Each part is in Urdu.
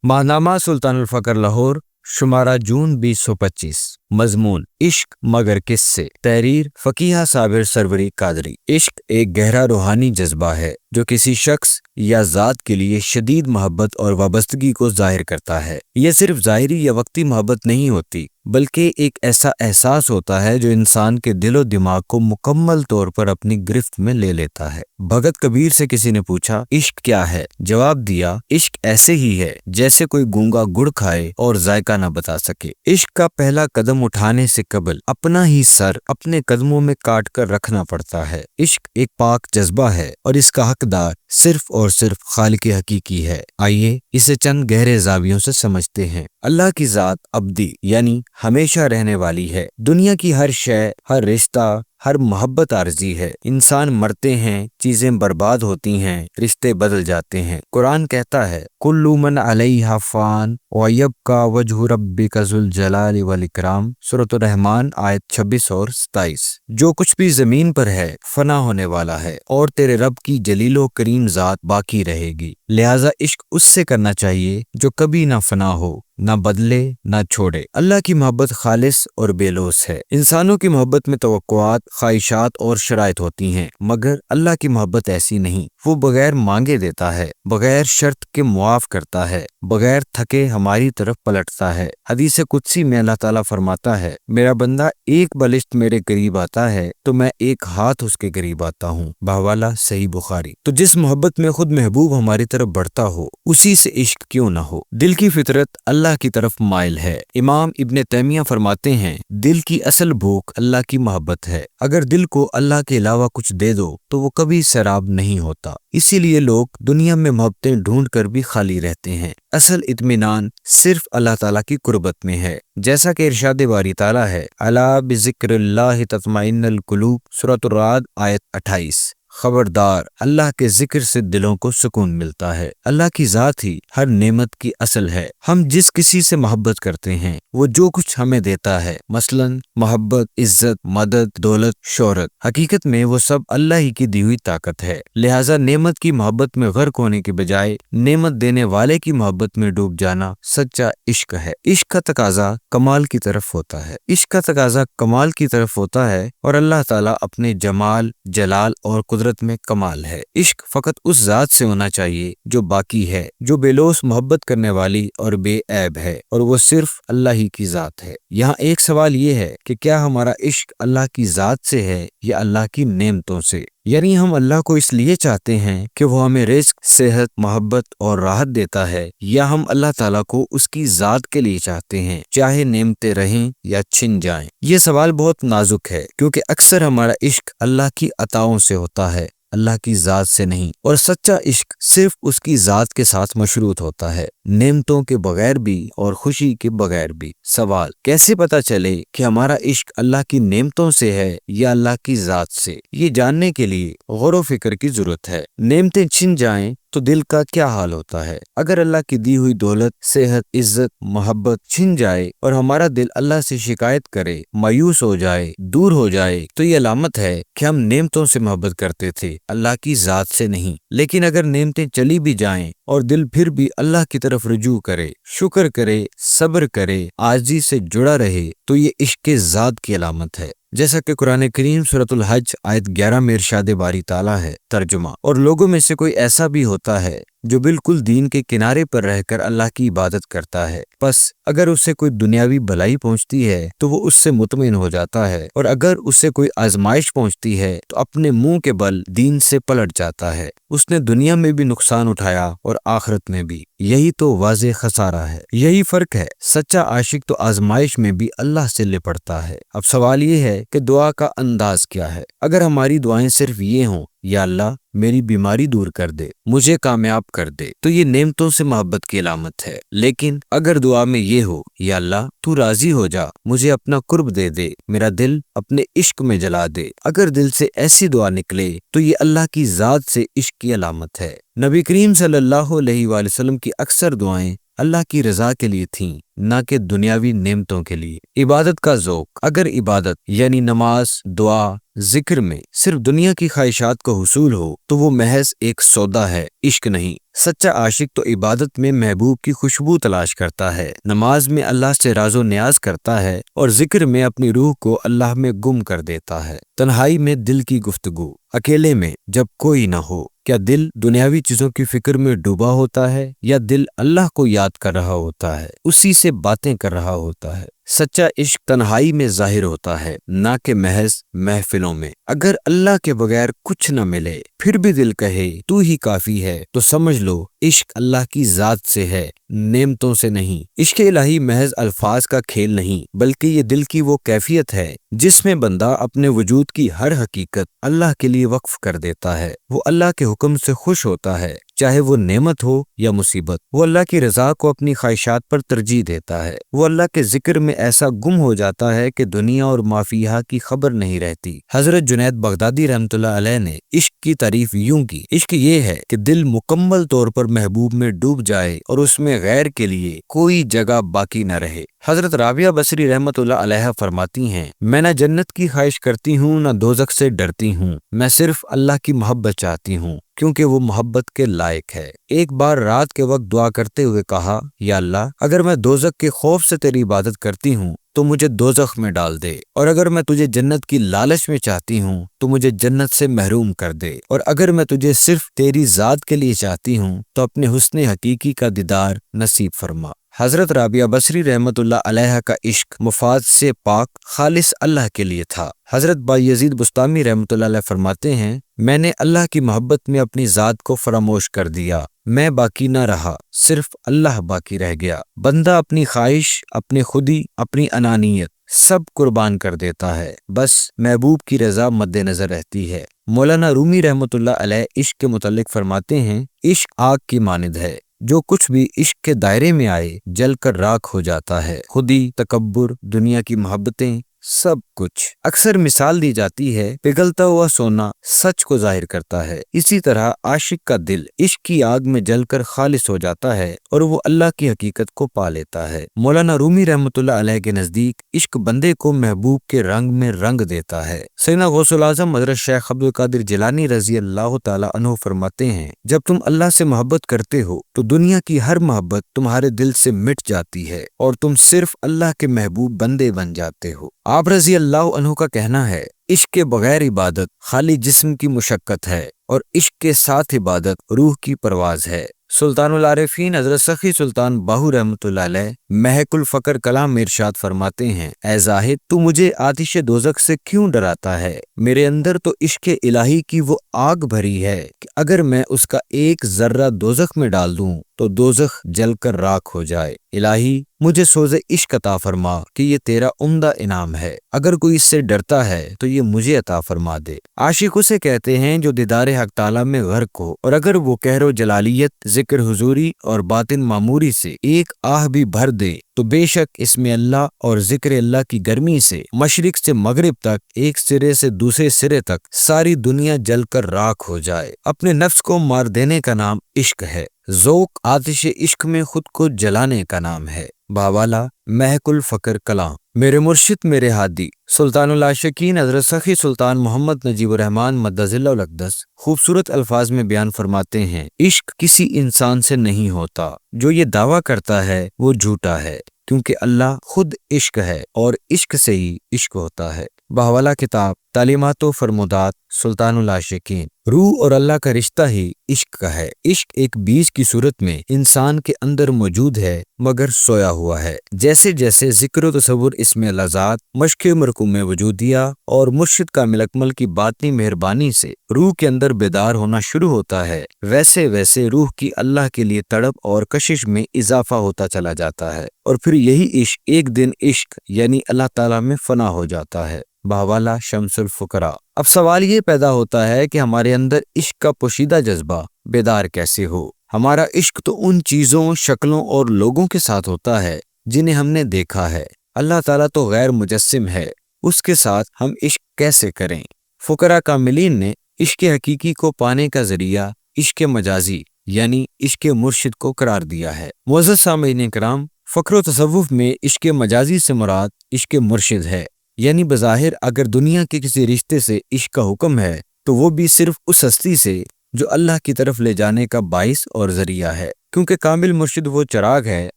ماہنامہ سلطان الفقر لاہور شمارہ جون 2025 مضمون عشق مگر کس سے تحریر فقیہ صابر سروری قادری عشق ایک گہرا روحانی جذبہ ہے جو کسی شخص یا ذات کے لیے شدید محبت اور وابستگی کو ظاہر کرتا ہے۔ یہ صرف ظاہری یا وقتی محبت نہیں ہوتی بلکہ ایک ایسا احساس ہوتا ہے جو انسان کے دل و دماغ کو مکمل طور پر اپنی گرفت میں لے لیتا ہے۔ بھگت کبیر سے کسی نے پوچھا عشق کیا ہے؟ جواب دیا عشق ایسے ہی ہے جیسے کوئی گونگا گڑ کھائے اور ذائقہ نہ بتا سکے۔ عشق کا پہلا قدم اٹھانے سے قبل اپنا ہی سر اپنے قدموں میں کاٹ کر رکھنا پڑتا ہے۔ عشق ایک پاک جذبہ ہے اور اس کا حقدار صرف اور صرف خالق حقیقی ہے۔ آئیے اسے چند گہرے زاویوں سے سمجھتے ہیں۔ اللہ کی ذات ابدی یعنی ہمیشہ رہنے والی ہے۔ دنیا کی ہر شے، ہر رشتہ، ہر محبت عارضی ہے۔ انسان مرتے ہیں، چیزیں برباد ہوتی ہیں، رشتے بدل جاتے ہیں۔ قرآن کہتا ہے کل من علیہا فان ویبقی وجہ ربک ذو الجلال والاکرام، سورۃ الرحمن آیت 26 اور 27۔ جو کچھ بھی زمین پر ہے فنا ہونے والا ہے اور تیرے رب کی جلیل و کریم ذات باقی رہے گی، لہٰذا عشق اس سے کرنا چاہیے جو کبھی نہ فنا ہو، نہ بدلے، نہ چھوڑے۔ اللہ کی محبت خالص اور بے لوث ہے۔ انسانوں کی محبت میں توقعات، خواہشات اور شرائط ہوتی ہیں، مگر اللہ کی محبت ایسی نہیں۔ وہ بغیر مانگے دیتا ہے، بغیر شرط کے معاف کرتا ہے، بغیر تھکے ہماری طرف پلٹتا ہے۔ حدیث قدسی میں اللہ تعالیٰ فرماتا ہے میرا بندہ ایک بلشت میرے قریب آتا ہے تو میں ایک ہاتھ اس کے قریب آتا ہوں، بحوالہ صحیح بخاری۔ تو جس محبت میں خود محبوب ہماری طرف بڑھتا ہو اسی سے عشق کیوں نہ ہو۔ دل کی فطرت اللہ کی طرف مائل ہے۔ امام ابن تیمیہ فرماتے ہیں دل کی اصل بھوک اللہ کی محبت ہے۔ اگر دل کو اللہ کے علاوہ کچھ دے دو تو وہ کبھی سیراب نہیں ہوتا۔ اسی لیے لوگ دنیا میں محبتیں ڈھونڈ کر بھی خالی رہتے ہیں۔ اصل اطمینان صرف اللہ تعالیٰ کی قربت میں ہے، جیسا کہ ارشاد باری تعالیٰ ہے الا بذکر اللہ تطمئن القلوب، سورۃ الرعد آیت 28۔ خبردار، اللہ کے ذکر سے دلوں کو سکون ملتا ہے۔ اللہ کی ذات ہی ہر نعمت کی اصل ہے۔ ہم جس کسی سے محبت کرتے ہیں وہ جو کچھ ہمیں دیتا ہے، مثلا محبت، عزت، مدد، دولت، شہرت، حقیقت میں وہ سب اللہ ہی کی دی ہوئی طاقت ہے۔ لہٰذا نعمت کی محبت میں غرق ہونے کے بجائے نعمت دینے والے کی محبت میں ڈوب جانا سچا عشق ہے۔ عشق کا تقاضا کمال کی طرف ہوتا ہے۔ عشق کا تقاضا کمال کی طرف ہوتا ہے اور اللہ تعالیٰ اپنے جمال، جلال اور قدرت میں کمال ہے۔ عشق فقط اس ذات سے ہونا چاہیے جو باقی ہے، جو بے لوث محبت کرنے والی اور بے عیب ہے، اور وہ صرف اللہ ہی کی ذات ہے۔ یہاں ایک سوال یہ ہے کہ کیا ہمارا عشق اللہ کی ذات سے ہے یا اللہ کی نعمتوں سے؟ یعنی ہم اللہ کو اس لیے چاہتے ہیں کہ وہ ہمیں رزق، صحت، محبت اور راحت دیتا ہے، یا ہم اللہ تعالیٰ کو اس کی ذات کے لیے چاہتے ہیں، چاہے نعمتیں رہیں یا چھن جائیں؟ یہ سوال بہت نازک ہے کیونکہ اکثر ہمارا عشق اللہ کی عطاؤں سے ہوتا ہے، اللہ کی ذات سے نہیں، اور سچا عشق صرف اس کی ذات کے ساتھ مشروط ہوتا ہے، نعمتوں کے بغیر بھی اور خوشی کے بغیر بھی۔ سوال کیسے پتا چلے کہ ہمارا عشق اللہ کی نعمتوں سے ہے یا اللہ کی ذات سے؟ یہ جاننے کے لیے غور و فکر کی ضرورت ہے۔ نعمتیں چھن جائیں تو دل کا کیا حال ہوتا ہے؟ اگر اللہ کی دی ہوئی دولت، صحت، عزت، محبت چھن جائے اور ہمارا دل اللہ سے شکایت کرے، مایوس ہو جائے، دور ہو جائے، تو یہ علامت ہے کہ ہم نعمتوں سے محبت کرتے تھے، اللہ کی ذات سے نہیں۔ لیکن اگر نعمتیں چلی بھی جائیں اور دل پھر بھی اللہ کی طرف رجوع کرے، شکر کرے، صبر کرے، عاجزی سے جڑا رہے، تو یہ عشق ذات کی علامت ہے۔ جیسا کہ قرآن کریم سورۃ الحج آیت 11 میں ارشاد باری تعالیٰ ہے، ترجمہ، اور لوگوں میں سے کوئی ایسا بھی ہوتا ہے جو بالکل دین کے کنارے پر رہ کر اللہ کی عبادت کرتا ہے، پس اگر اسے کوئی دنیاوی بھلائی پہنچتی ہے تو وہ اس سے مطمئن ہو جاتا ہے، اور اگر اسے کوئی آزمائش پہنچتی ہے تو اپنے منہ کے بل دین سے پلٹ جاتا ہے۔ اس نے دنیا میں بھی نقصان اٹھایا اور آخرت میں بھی۔ یہی تو واضح خسارہ ہے، یہی فرق ہے۔ سچا عاشق تو آزمائش میں بھی اللہ سے لپٹتا ہے۔ اب سوال یہ ہے کہ دعا کا انداز کیا ہے؟ اگر ہماری دعائیں صرف یہ ہوں یا اللہ میری بیماری دور کر دے، مجھے کامیاب کر دے، تو یہ نعمتوں سے محبت کی علامت ہے۔ لیکن اگر دعا میں یہ ہو یا اللہ تو راضی ہو جا، مجھے اپنا قرب دے دے، میرا دل اپنے عشق میں جلا دے، اگر دل سے ایسی دعا نکلے تو یہ اللہ کی ذات سے عشق کی علامت ہے۔ نبی کریم صلی اللہ علیہ وآلہ وسلم کی اکثر دعائیں اللہ کی رضا کے لیے تھیں، نہ کہ دنیاوی نعمتوں کے لیے۔ عبادت کا ذوق، اگر عبادت یعنی نماز، دعا، ذکر میں صرف دنیا کی خواہشات کو حصول ہو تو وہ محض ایک سودا ہے، عشق نہیں۔ سچا عاشق تو عبادت میں محبوب کی خوشبو تلاش کرتا ہے، نماز میں اللہ سے راز و نیاز کرتا ہے اور ذکر میں اپنی روح کو اللہ میں گم کر دیتا ہے۔ تنہائی میں دل کی گفتگو، اکیلے میں جب کوئی نہ ہو، کیا دل دنیاوی چیزوں کی فکر میں ڈوبا ہوتا ہے یا دل اللہ کو یاد کر رہا ہوتا ہے، اسی سے باتیں کر رہا ہوتا ہے؟ سچا عشق تنہائی میں ظاہر ہوتا ہے، نہ کہ محض محفلوں میں۔ اگر اللہ کے بغیر کچھ نہ ملے پھر بھی دل کہے تو ہی کافی ہے تو سمجھ لو عشق اللہ کی ذات سے ہے، نعمتوں سے نہیں۔ عشق الہی محض الفاظ کا کھیل نہیں بلکہ یہ دل کی وہ کیفیت ہے جس میں بندہ اپنے وجود کی ہر حقیقت اللہ کے لیے وقف کر دیتا ہے۔ وہ اللہ کے حکم سے خوش ہوتا ہے، چاہے وہ نعمت ہو یا مصیبت۔ وہ اللہ کی رضا کو اپنی خواہشات پر ترجیح دیتا ہے۔ وہ اللہ کے ذکر میں ایسا گم ہو جاتا ہے کہ دنیا اور ما فیہا کی خبر نہیں رہتی۔ حضرت جنید بغدادی رحمۃ اللہ علیہ نے عشق کی تعریف یوں کی: عشق یہ ہے کہ دل مکمل طور پر محبوب میں ڈوب جائے اور اس میں غیر کے لیے کوئی جگہ باقی نہ رہے۔ حضرت رابعہ بصری رحمۃ اللہ علیہ فرماتی ہیں: میں نہ جنت کی خواہش کرتی ہوں نہ دوزخ سے ڈرتی ہوں، میں صرف اللہ کی محبت چاہتی ہوں کیونکہ وہ محبت کے لائق ہے۔ ایک بار رات کے وقت دعا کرتے ہوئے کہا: یا اللہ، اگر میں دوزخ کے خوف سے تیری عبادت کرتی ہوں تو مجھے دوزخ میں ڈال دے، اور اگر میں تجھے جنت کی لالچ میں چاہتی ہوں تو مجھے جنت سے محروم کر دے، اور اگر میں تجھے صرف تیری ذات کے لیے چاہتی ہوں تو اپنے حسن حقیقی کا دیدار نصیب فرما۔ حضرت رابعہ بصری رحمۃ اللہ علیہ کا عشق مفاد سے پاک خالص اللہ کے لیے تھا۔ حضرت بایزید بستامی رحمۃ اللہ علیہ فرماتے ہیں: میں نے اللہ کی محبت میں اپنی ذات کو فراموش کر دیا، میں باقی نہ رہا، صرف اللہ باقی رہ گیا۔ بندہ اپنی خواہش، اپنی خودی، اپنی انانیت سب قربان کر دیتا ہے، بس محبوب کی رضا مد نظر رہتی ہے۔ مولانا رومی رحمۃ اللہ علیہ عشق کے متعلق فرماتے ہیں: عشق آگ کی مانند ہے، جو کچھ بھی عشق کے دائرے میں آئے جل کر راکھ ہو جاتا ہے۔ خودی، تکبر، دنیا کی محبتیں، سب کچھ۔ اکثر مثال دی جاتی ہے پگھلتا ہوا سونا سچ کو ظاہر کرتا ہے، اسی طرح عاشق کا دل عشق کی آگ میں جل کر خالص ہو جاتا ہے اور وہ اللہ کی حقیقت کو پا لیتا ہے۔ مولانا رومی رحمۃ اللہ علیہ کے نزدیک عشق بندے کو محبوب کے رنگ میں رنگ دیتا ہے۔ سیدنا غوث العظم حضرت شیخ عبد القادر جیلانی رضی اللہ تعالی عنہ فرماتے ہیں: جب تم اللہ سے محبت کرتے ہو تو دنیا کی ہر محبت تمہارے دل سے مٹ جاتی ہے اور تم صرف اللہ کے محبوب بندے بن جاتے ہو۔ آپ رضی اللہ عنہ کا کہنا ہے: عشق کے بغیر عبادت خالی جسم کی مشقت ہے اور عشق کے ساتھ عبادت روح کی پرواز ہے۔ سلطان العارفین حضرت سخی سلطان باہو رحمۃ اللہ علیہ محق الفقر کلام میں ارشاد فرماتے ہیں: اے زاہد، تو مجھے آتش دوزخ سے کیوں ڈراتا ہے؟ میرے اندر تو عشق الہی کی وہ آگ بھری ہے کہ اگر میں اس کا ایک ذرہ دوزخ میں ڈال دوں تو دوزخ جل کر راکھ ہو جائے۔ الہی، مجھے سوز عشق عطا فرما کہ یہ تیرا عمدہ انعام ہے، اگر کوئی اس سے ڈرتا ہے تو یہ مجھے عطا فرما دے۔ عاشق اسے کہتے ہیں جو دیدار حق تعالیٰ میں غرق ہو، اور اگر وہ کہر و جلالیت، ذکر حضوری اور باطن معموری سے ایک آہ بھی بھر دے تو بے شک اس میں اللہ اور ذکر اللہ کی گرمی سے مشرق سے مغرب تک، ایک سرے سے دوسرے سرے تک ساری دنیا جل کر راکھ ہو جائے۔ اپنے نفس کو مار دینے کا نام عشق ہے، ذوق آتش عشق میں خود کو جلانے کا نام ہے۔ بحوالہ محق الفقر کلام۔ میرے مرشد میرے ہادی سلطان العاشقین حضرت سخی سلطان محمد نجیب الرحمن مدظ اللہ الاقدس خوبصورت الفاظ میں بیان فرماتے ہیں: عشق کسی انسان سے نہیں ہوتا، جو یہ دعویٰ کرتا ہے وہ جھوٹا ہے، کیونکہ اللہ خود عشق ہے اور عشق سے ہی عشق ہوتا ہے۔ بحوالہ کتاب تعلیمات و فرمودات سلطان العاشقین۔ روح اور اللہ کا رشتہ ہی عشق کا ہے۔ عشق ایک بیج کی صورت میں انسان کے اندر موجود ہے مگر سویا ہوا ہے۔ جیسے جیسے ذکر و تصور اس میں لذات، مشق مرکوم وجودیہ اور مرشد کامل اکمل کی باطنی مہربانی سے روح کے اندر بیدار ہونا شروع ہوتا ہے، ویسے ویسے روح کی اللہ کے لیے تڑپ اور کشش میں اضافہ ہوتا چلا جاتا ہے، اور پھر یہی عشق ایک دن عشق یعنی اللہ تعالیٰ میں فنا ہو جاتا ہے۔ بحوالہ شمس الفقراء۔ اب سوال یہ پیدا ہوتا ہے کہ ہمارے اندر عشق کا پوشیدہ جذبہ بیدار کیسے ہو؟ ہمارا عشق تو ان چیزوں، شکلوں اور لوگوں کے ساتھ ہوتا ہے جنہیں ہم نے دیکھا ہے۔ اللہ تعالیٰ تو غیر مجسم ہے، اس کے ساتھ ہم عشق کیسے کریں؟ فقراء کاملین نے عشق حقیقی کو پانے کا ذریعہ عشق مجازی یعنی عشق مرشد کو قرار دیا ہے۔ معزز سامعین کرام، فقر و تصوف میں عشق مجازی سے مراد عشق مرشد ہے، یعنی بظاہر اگر دنیا کے کسی رشتے سے عشق کا حکم ہے تو وہ بھی صرف اس ہستی سے جو اللہ کی طرف لے جانے کا باعث اور ذریعہ ہے، کیونکہ کامل مرشد وہ چراغ ہے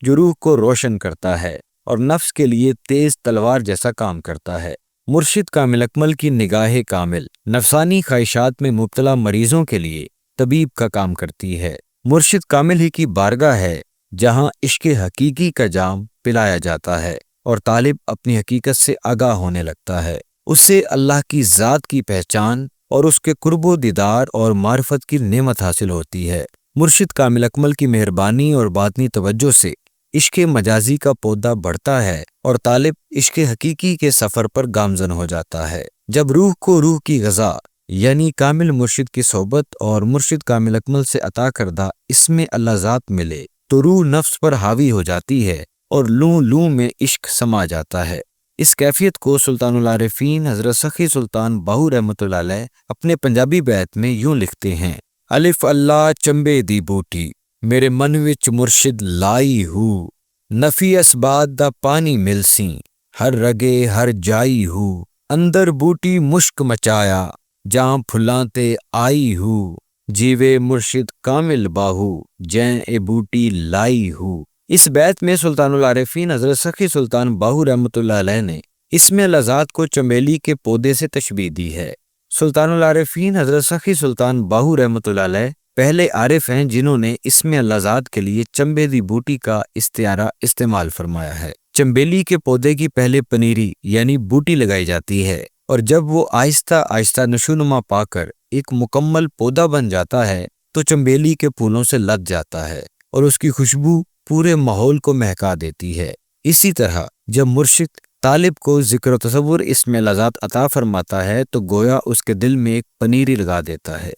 جو روح کو روشن کرتا ہے اور نفس کے لیے تیز تلوار جیسا کام کرتا ہے۔ مرشد کامل اکمل کی نگاہ کامل نفسانی خواہشات میں مبتلا مریضوں کے لیے طبیب کا کام کرتی ہے۔ مرشد کامل ہی کی بارگاہ ہے جہاں عشق حقیقی کا جام پلایا جاتا ہے اور طالب اپنی حقیقت سے آگاہ ہونے لگتا ہے۔ اس سے اللہ کی ذات کی پہچان اور اس کے قرب و دیدار اور معرفت کی نعمت حاصل ہوتی ہے۔ مرشد کامل اکمل کی مہربانی اور باطنی توجہ سے عشق مجازی کا پودا بڑھتا ہے اور طالب عشق حقیقی کے سفر پر گامزن ہو جاتا ہے۔ جب روح کو روح کی غذا یعنی کامل مرشد کی صحبت اور مرشد کامل اکمل سے عطا کردہ اسم اللہ ذات ملے تو روح نفس پر حاوی ہو جاتی ہے اور لوں لوں میں عشق سما جاتا ہے۔ اس کیفیت کو سلطان العارفین حضرت سخی سلطان باہو رحمۃ اللہ علیہ اپنے پنجابی بیت میں یوں لکھتے ہیں: الف اللہ چمبے دی بوٹی میرے من وچ مرشد لائی ہو، نفی اسباد دا پانی ملسی ہر رگے ہر جائی ہو، اندر بوٹی مشک مچایا جہاں پھلاں تے آئی ہو، جیوے مرشد کامل باہو جیں اے بوٹی لائی ہو۔ اس بیت میں سلطان العارفین حضرت سخی سلطان باہو رحمۃ اللہ علیہ نے اسم اللہ ذات کو چمیلی کے پودے سے تشبیہ دی ہے۔ سلطان العارفین حضرت سخی سلطان باہو رحمۃ اللہ علیہ پہلے عارف ہیں جنہوں نے اسم اللہ ذات کے لیے چمبے دی بوٹی کا استعارہ استعمال فرمایا ہے۔ چمبیلی کے پودے کی پہلے پنیری یعنی بوٹی لگائی جاتی ہے اور جب وہ آہستہ آہستہ نشونما پا کر ایک مکمل پودا بن جاتا ہے تو چمبیلی کے پھولوں سے لد جاتا ہے اور اس کی خوشبو پورے ماحول کو مہکا دیتی ہے۔ اسی طرح جب مرشد طالب کو ذکر و تصور اسم اللہ ذات عطا فرماتا ہے تو گویا اس کے دل میں ایک پنیری لگا دیتا ہے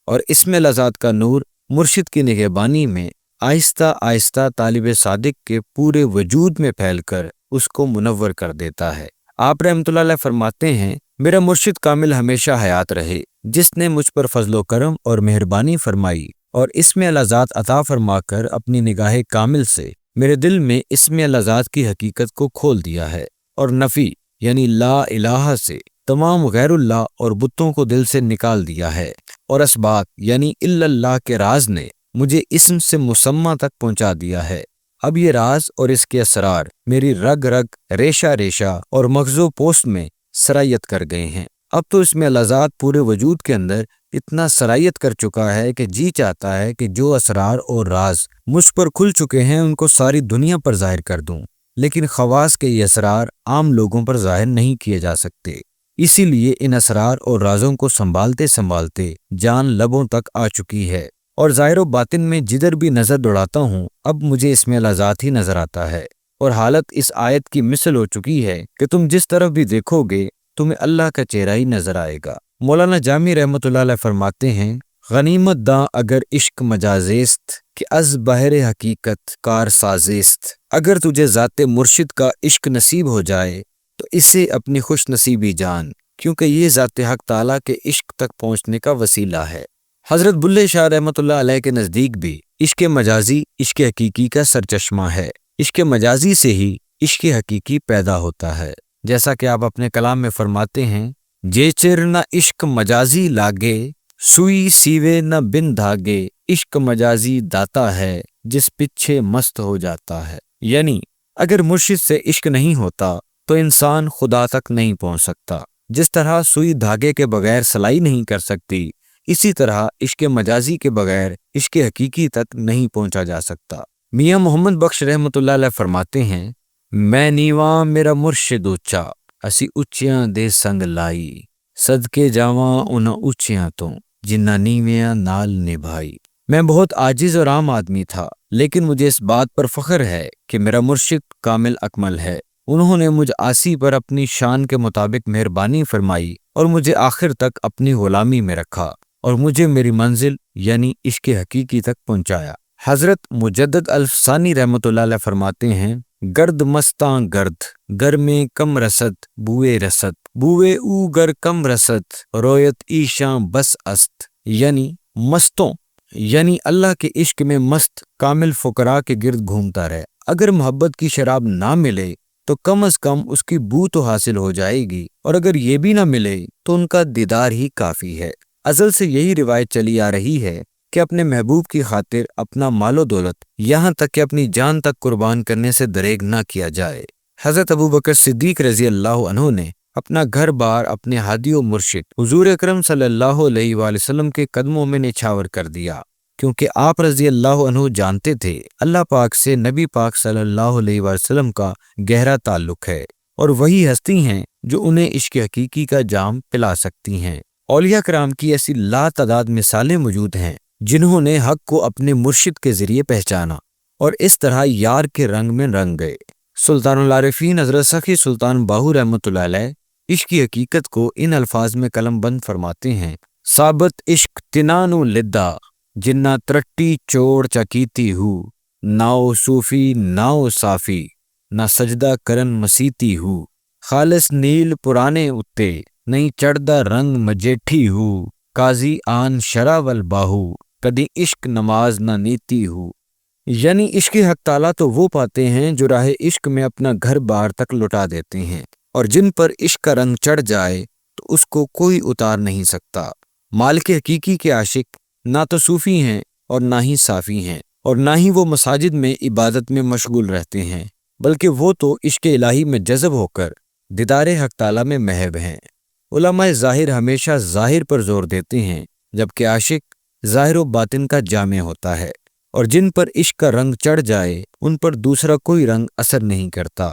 اور اسم اللہ ذات کا نور مرشد کی نگہبانی میں آہستہ آہستہ طالب صادق کے پورے وجود میں پھیل کر اس کو منور کر دیتا ہے۔ آپ رحمۃ اللہ علیہ فرماتے ہیں: میرا مرشد کامل ہمیشہ حیات رہے، جس نے مجھ پر فضل و کرم اور مہربانی فرمائی اور اسم اللہ ذات عطا فرما کر اپنی نگاہ کامل سے میرے دل میں اسم اللہ ذات کی حقیقت کو کھول دیا ہے اور نفی یعنی لا الہ سے تمام غیر اللہ اور بتوں کو دل سے نکال دیا ہے اور اسبات یعنی الا اللہ کے راز نے مجھے اسم سے مسمہ تک پہنچا دیا ہے۔ اب یہ راز اور اس کے اسرار میری رگ رگ ریشہ ریشہ اور مغز و پوست میں سرایت کر گئے ہیں۔ اب تو اس میں اللہ ذات پورے وجود کے اندر اتنا سرایت کر چکا ہے کہ جی چاہتا ہے کہ جو اسرار اور راز مجھ پر کھل چکے ہیں ان کو ساری دنیا پر ظاہر کر دوں، لیکن خواص کے یہ اسرار عام لوگوں پر ظاہر نہیں کیے جا سکتے۔ اسی لیے ان اسرار اور رازوں کو سنبھالتے سنبھالتے جان لبوں تک آ چکی ہے اور ظاہر و باطن میں جدھر بھی نظر دوڑاتا ہوں اب مجھے اس میں اللہ ذات ہی نظر آتا ہے اور حالت اس آیت کی مثل ہو چکی ہے کہ تم جس طرف بھی دیکھو گے تمہیں اللہ کا چہرہ ہی نظر آئے گا۔ مولانا جامی رحمۃ اللہ علیہ فرماتے ہیں: غنیمت داں اگر عشق مجازیست کہ از بحر حقیقت کار سازیست۔ اگر تجھے ذات مرشد کا عشق نصیب ہو جائے تو اسے اپنی خوش نصیبی جان، کیونکہ یہ ذات حق تعالیٰ کے عشق تک پہنچنے کا وسیلہ ہے۔ حضرت بلے شاہ رحمۃ اللہ علیہ کے نزدیک بھی عشق مجازی عشق حقیقی کا سرچشمہ ہے۔ عشق مجازی سے ہی عشق حقیقی پیدا ہوتا ہے، جیسا کہ آپ اپنے کلام میں فرماتے ہیں: جے چر نہ عشق مجازی لاگے سوئی سیوے نہ بن دھاگے، عشق مجازی داتا ہے جس پیچھے مست ہو جاتا ہے۔ یعنی اگر مرشد سے عشق نہیں ہوتا تو انسان خدا تک نہیں پہنچ سکتا۔ جس طرح سوئی دھاگے کے بغیر سلائی نہیں کر سکتی، اسی طرح عشق مجازی کے بغیر عشق حقیقی تک نہیں پہنچا جا سکتا۔ میاں محمد بخش رحمۃ اللہ علیہ فرماتے ہیں: میں نیواں میرا مرشد اونچا اسی اونچیاں دے سنگ لائی، صدقے جاواں انہاں اونچیاں تو جنہ نیویاں نال نبھائی۔ میں بہت عاجز اور عام آدمی تھا، لیکن مجھے اس بات پر فخر ہے کہ میرا مرشد کامل اکمل ہے۔ انہوں نے مجھ عاصی پر اپنی شان کے مطابق مہربانی فرمائی اور مجھے آخر تک اپنی غلامی میں رکھا اور مجھے میری منزل یعنی عشق حقیقی تک پہنچایا۔ حضرت مجدد الفسانی رحمۃ اللہ علیہ فرماتے ہیں: گرد مستاں گرد گر میں کم رسد بوئے رسد بوئے او گر کم رسد رویت ایشاں بس است۔ یعنی مستوں یعنی اللہ کے عشق میں مست کامل فقراء کے گرد گھومتا رہے۔ اگر محبت کی شراب نہ ملے تو کم از کم اس کی بو تو حاصل ہو جائے گی، اور اگر یہ بھی نہ ملے تو ان کا دیدار ہی کافی ہے۔ ازل سے یہی روایت چلی آ رہی ہے کہ اپنے محبوب کی خاطر اپنا مال و دولت یہاں تک کہ اپنی جان تک قربان کرنے سے دریغ نہ کیا جائے۔ حضرت ابوبکر صدیق رضی اللہ عنہ نے اپنا گھر بار اپنے ہادی و مرشد حضور اکرم صلی اللہ علیہ وآلہ وسلم کے قدموں میں نچھاور کر دیا، کیونکہ آپ رضی اللہ عنہ جانتے تھے اللہ پاک سے نبی پاک صلی اللہ علیہ وآلہ وسلم کا گہرا تعلق ہے، اور وہی ہستی ہیں جو انہیں عشق حقیقی کا جام پلا سکتی ہیں۔ اولیاء کرام کی ایسی لا تعداد مثالیں موجود ہیں جنہوں نے حق کو اپنے مرشد کے ذریعے پہچانا اور اس طرح یار کے رنگ میں رنگ گئے۔ سلطان العارفین حضرت سخی سلطان باہو رحمۃ اللہ علیہ عشق کی حقیقت کو ان الفاظ میں قلم بند فرماتے ہیں: ثابت عشق تنانو لدا جنہ ترٹی چوڑ چکیتی ہو، ناؤ صوفی ناؤ صافی نہ سجدہ کرن مسیتی ہو، خالص نیل پرانے اتے نہیں چڑھدا رنگ مجیٹھی ہو، قاضی آن شراول باہو کدی عشق نماز نہ نیتی ہو۔ یعنی عشق حق تعالیٰ تو وہ پاتے ہیں جو راہ عشق میں اپنا گھر بار تک لٹا دیتے ہیں، اور جن پر عشق کا رنگ چڑھ جائے تو اس کو کوئی اتار نہیں سکتا۔ مالک حقیقی کے عاشق نہ تو صوفی ہیں اور نہ ہی صافی ہیں، اور نہ ہی وہ مساجد میں عبادت میں مشغول رہتے ہیں، بلکہ وہ تو عشق الہی میں جذب ہو کر دیدار حق تعالیٰ میں محب ہیں۔ علماء ظاہر ہمیشہ ظاہر پر زور دیتے ہیں، جبکہ عاشق ظاہر و باطن کا جامع ہوتا ہے، اور جن پر عشق کا رنگ چڑھ جائے ان پر دوسرا کوئی رنگ اثر نہیں کرتا۔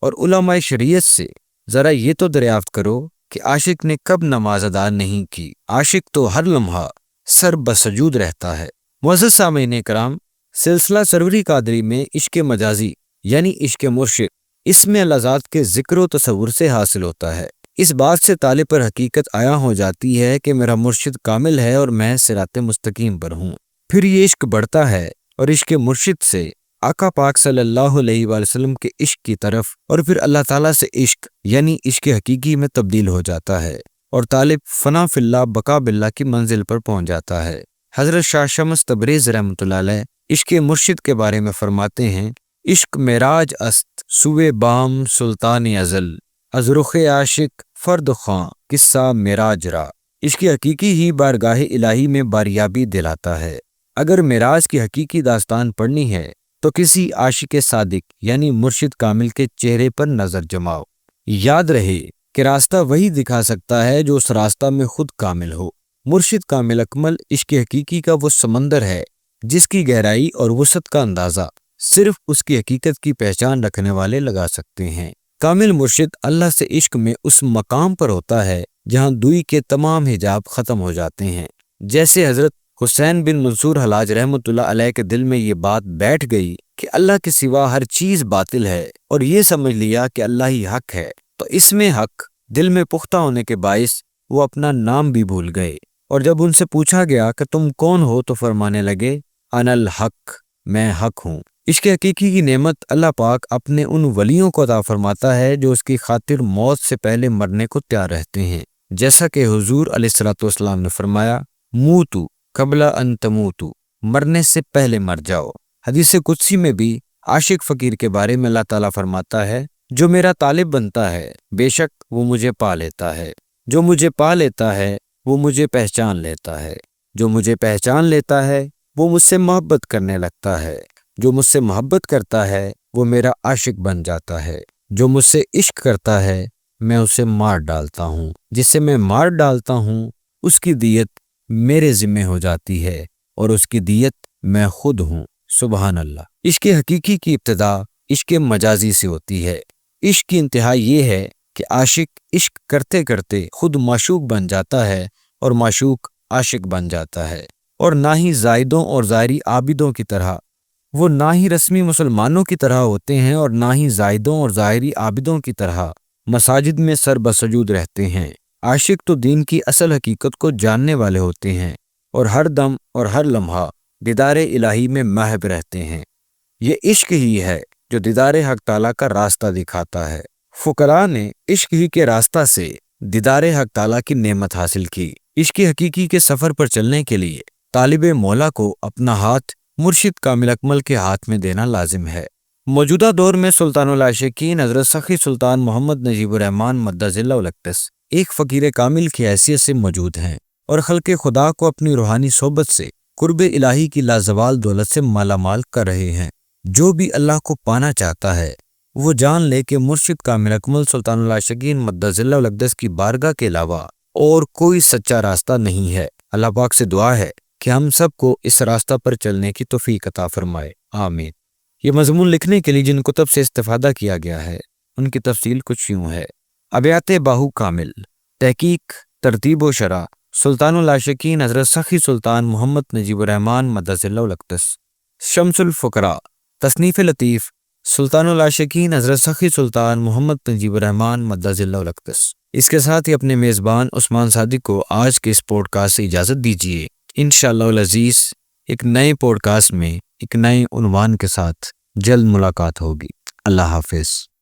اور علماء شریعت سے ذرا یہ تو دریافت کرو کہ عاشق نے کب نماز ادا نہیں کی؟ عاشق تو ہر لمحہ سر بسجود رہتا ہے۔ معزز سامعین کرام، سلسلہ سروری قادری میں عشق مجازی یعنی عشق مرشد، اس میں اللہ ذات کے ذکر و تصور سے حاصل ہوتا ہے۔ اس بات سے طالب پر حقیقت عیاں ہو جاتی ہے کہ میرا مرشد کامل ہے اور میں صراط مستقیم پر ہوں۔ پھر یہ عشق بڑھتا ہے اور عشق مرشد سے آقا پاک صلی اللہ علیہ وآلہ وسلم کے عشق کی طرف، اور پھر اللہ تعالیٰ سے عشق یعنی عشق حقیقی میں تبدیل ہو جاتا ہے، اور طالب فنا فی اللہ بقا باللہ کی منزل پر پہنچ جاتا ہے۔ حضرت شاہ شمس تبریز رحمۃ اللہ علیہ عشق مرشد کے بارے میں فرماتے ہیں: عشق معراج است سوئے بام سلطان ازل، از رخ عاشق فرد خواں قصہ معراج را۔ عشق حقیقی ہی بارگاہ الہی میں باریابی دلاتا ہے۔ اگر معراج کی حقیقی داستان پڑھنی ہے تو کسی عاشق صادق یعنی مرشد کامل کے چہرے پر نظر جماؤ۔ یاد رہے کہ راستہ وہی دکھا سکتا ہے جو اس راستہ میں خود کامل ہو۔ مرشد کامل اکمل عشق حقیقی کا وہ سمندر ہے جس کی گہرائی اور وسعت کا اندازہ صرف اس کی حقیقت کی پہچان رکھنے والے لگا سکتے ہیں۔ کامل مرشد اللہ سے عشق میں اس مقام پر ہوتا ہے جہاں دوئی کے تمام حجاب ختم ہو جاتے ہیں۔ جیسے حضرت حسین بن منصور حلاج رحمۃ اللہ علیہ کے دل میں یہ بات بیٹھ گئی کہ اللہ کے سوا ہر چیز باطل ہے، اور یہ سمجھ لیا کہ اللہ ہی حق ہے، تو اس میں حق دل میں پختہ ہونے کے باعث وہ اپنا نام بھی بھول گئے، اور جب ان سے پوچھا گیا کہ تم کون ہو تو فرمانے لگے انا الحق، میں حق ہوں۔ عشق حقیقی کی نعمت اللہ پاک اپنے ان ولیوں کو عطا فرماتا ہے جو اس کی خاطر موت سے پہلے مرنے کو تیار رہتے ہیں، جیسا کہ حضور علیہ الصلوۃ والسلام نے فرمایا: موتو قبل ان تموتو، مرنے سے پہلے مر جاؤ۔ حدیث قدسی میں بھی عاشق فقیر کے بارے میں اللہ تعالیٰ فرماتا ہے: جو میرا طالب بنتا ہے بے شک وہ مجھے پا لیتا ہے، جو مجھے پا لیتا ہے وہ مجھے پہچان لیتا ہے، جو مجھے پہچان لیتا ہے وہ مجھ سے محبت کرنے لگتا ہے، جو مجھ سے محبت کرتا ہے وہ میرا عاشق بن جاتا ہے، جو مجھ سے عشق کرتا ہے میں اسے مار ڈالتا ہوں، جسے میں مار ڈالتا ہوں اس کی دیت میرے ذمہ ہو جاتی ہے، اور اس کی دیت میں خود ہوں۔ سبحان اللہ۔ عشق حقیقی کی ابتدا عشق مجازی سے ہوتی ہے۔ عشق کی انتہا یہ ہے کہ عاشق عشق کرتے کرتے خود معشوق بن جاتا ہے اور معشوق عاشق بن جاتا ہے، اور نہ ہی زائدوں اور ظاہری عابدوں کی طرح وہ نہ ہی رسمی مسلمانوں کی طرح ہوتے ہیں، اور نہ ہی زائدوں اور ظاہری عابدوں کی طرح مساجد میں سر بسجود رہتے ہیں۔ عاشق تو دین کی اصل حقیقت کو جاننے والے ہوتے ہیں، اور ہر دم اور ہر لمحہ دیدار الہی میں محب رہتے ہیں۔ یہ عشق ہی ہے جو دیدار حق تعالیٰ کا راستہ دکھاتا ہے۔ فقراء نے عشق ہی کے راستہ سے دیدار حق تعالیٰ کی نعمت حاصل کی۔ عشق حقیقی کے سفر پر چلنے کے لیے طالب مولا کو اپنا ہاتھ مرشد کامل اکمل کے ہاتھ میں دینا لازم ہے۔ موجودہ دور میں سلطان العاشقین حضرت سخی سلطان محمد نجیب الرحمن مدظ اللہ الاقدس ایک فقیر کامل کی حیثیت سے موجود ہیں اور خلق خدا کو اپنی روحانی صحبت سے قرب الہی کی لازوال دولت سے مالا مال کر رہے ہیں۔ جو بھی اللہ کو پانا چاہتا ہے وہ جان لے کہ مرشد کامل اکمل سلطان العاشقین مدظ اللہ الاقدس کی بارگاہ کے علاوہ اور کوئی سچا راستہ نہیں ہے۔ اللہ پاک سے دعا ہے کہ ہم سب کو اس راستہ پر چلنے کی توفیق عطا فرمائے، آمین۔ یہ مضمون لکھنے کے لیے جن کتب سے استفادہ کیا گیا ہے ان کی تفصیل کچھ یوں ہے۔ ابیات باہو کامل، تحقیق ترتیب و شرح سلطان العاشقین حضرت سخی سلطان محمد نجیب الرحمن مدظ اللہ الاقدس۔ شمس الفقراء، تصنیف لطیف سلطان العاشقین حضرت سخی سلطان محمد نجیب الرحمن مدظ اللہ الاقدس۔ اس کے ساتھ ہی اپنے میزبان عثمان صادق کو آج کے اس پوڈ کاسٹ سے اجازت دیجیے۔ انشاءاللہ العزیز ایک نئے پوڈ کاسٹ میں ایک نئے عنوان کے ساتھ جلد ملاقات ہوگی۔ اللہ حافظ۔